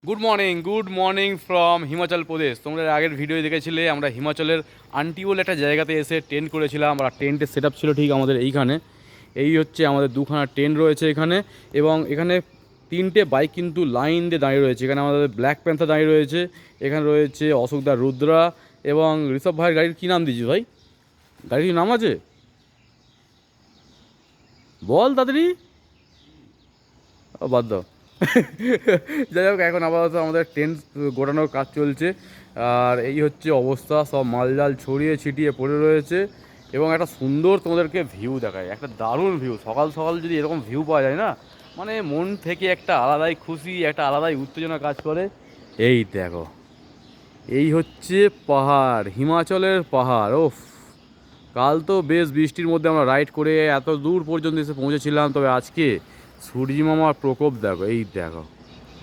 Good morning from Himachal Pradesh. তোমরা আগের video দেখেছিলে আমরা হিমাচলের আন্টিওল একটা জায়গাতে এসে টেন্ট করেছিলাম। আর টেন্টের সেট আপ ছিল ঠিক আমাদের এইখানে। এই হচ্ছে আমাদের দুখানা টেন্ট রয়েছে এখানে, এবং এখানে তিনটে বাইক কিন্তু লাইন দিয়ে দাঁড়িয়ে রয়েছে। এখানে আমাদের ব্ল্যাক প্যান্থার দাঁড়িয়ে রয়েছে, এখানে রয়েছে অশোকদার রুদ্রা, এবং ঋষভ ভাইয়ের গাড়ির কী নাম দিয়েছিস ভাই? গাড়ির নাম আছে বল তাড়াতাড়ি। বাদ দাও। যাই হোক, এখন আপাতত আমাদের টেন্ট গোটানোর কাজ চলছে। আর এই হচ্ছে অবস্থা, সব মালজাল ছড়িয়ে ছিটিয়ে পড়ে রয়েছে। এবং একটা সুন্দর তোমাদেরকে ভিউ দেখায়, একটা দারুণ ভিউ। সকাল সকাল যদি এরকম ভিউ পাওয়া যায় না, মানে মন থেকে একটা আলাদাই খুশি, একটা আলাদাই উত্তেজনা কাজ করে। এই দেখো, এই হচ্ছে পাহাড়, হিমাচলের পাহাড়। ওফ, কাল তো বেশ বৃষ্টির মধ্যে আমরা রাইড করে এত দূর পর্যন্ত এসে পৌঁছেছিলাম, তবে আজকে সূর্যি মামার প্রকোপ দেখো। এই দেখো,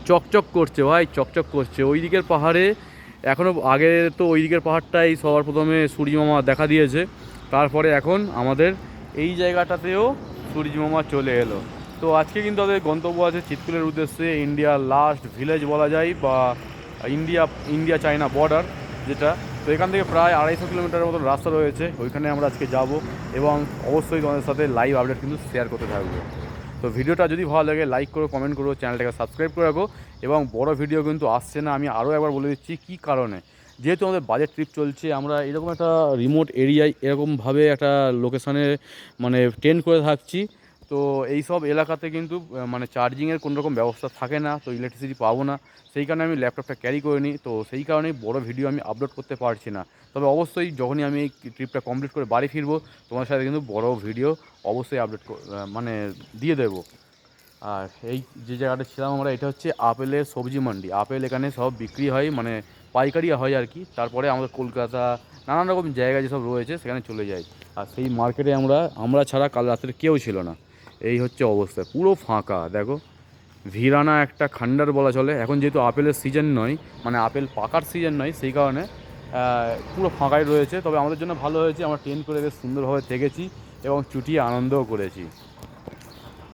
চকচক করছে ভাই, চকচক করছে। ওই দিকের পাহাড়ে এখনও আগে তো ওই দিকের পাহাড়টাই সবার প্রথমে সূর্যি মামা দেখা দিয়েছে, তারপরে এখন আমাদের এই জায়গাটাতেও সূর্যি মামা চলে এলো। তো আজকে কিন্তু আমাদের গন্তব্য আছে চিৎকুলের উদ্দেশ্যে, ইন্ডিয়ার লাস্ট ভিলেজ বলা যায়, বা ইন্ডিয়া চায়না বর্ডার যেটা। তো এখান থেকে প্রায় 250 কিলোমিটারের মতন রাস্তা রয়েছে, ওইখানে আমরা আজকে যাব, এবং অবশ্যই তোমাদের সাথে লাইভ আপডেট কিন্তু শেয়ার করতে থাকবো। তো ভিডিওটা যদি ভালো লাগে লাইক করো, কমেন্ট করো, চ্যানেলটাকে সাবস্ক্রাইব করে রাখো। এবং বড় ভিডিও কিন্তু আসছে না, আমি আরও একবার বলে দিচ্ছি কী কারণে। যেহেতু আমাদের বাজেট ট্রিপ চলছে, আমরা এরকম একটা রিমোট এরিয়ায় এরকমভাবে একটা লোকেশানে মানে টেন্ট করে থাকছি। তো এই সব এলাকাতে কিন্তু মানে চার্জিংয়ের কোনো রকম ব্যবস্থা থাকে না, তো ইলেকট্রিসিটি পাবো না। সেই কারণে আমি ল্যাপটপটা ক্যারি করে নিই, তো সেই কারণেই বড় ভিডিও আমি আপলোড করতে পারছি না। তবে অবশ্যই যখনই আমি এই ট্রিপটা কমপ্লিট করে বাড়ি ফিরবো, তোমার সাথে কিন্তু বড় ভিডিও অবশ্যই আপলোড মানে দিয়ে দেবো। আর এই যে জায়গাটা ছিলাম আমরা, এটা হচ্ছে আপেলের সবজি মান্ডি। আপেল এখানে সব বিক্রি হয়, মানে পাইকারি হয় আর কি। তারপরে আমাদের কলকাতা নানান রকম জায়গা যেসব রয়েছে সেখানে চলে যাই। আর সেই মার্কেটে আমরা ছাড়া কাল রাত্রে কেউ ছিল না। এই হচ্ছে অবস্থা, পুরো ফাঁকা দেখো। ভিরানা একটা খান্ডার বলা চলে। এখন যেহেতু আপেলের সিজন নয়, মানে আপেল পাকার সিজন নয়, সেই কারণে পুরো ফাঁকাই রয়েছে। তবে আমাদের জন্য ভালো হয়েছে, আমরা টেন্ট করে বেশ সুন্দরভাবে থেকেছি এবং চুটিয়ে আনন্দও করেছি।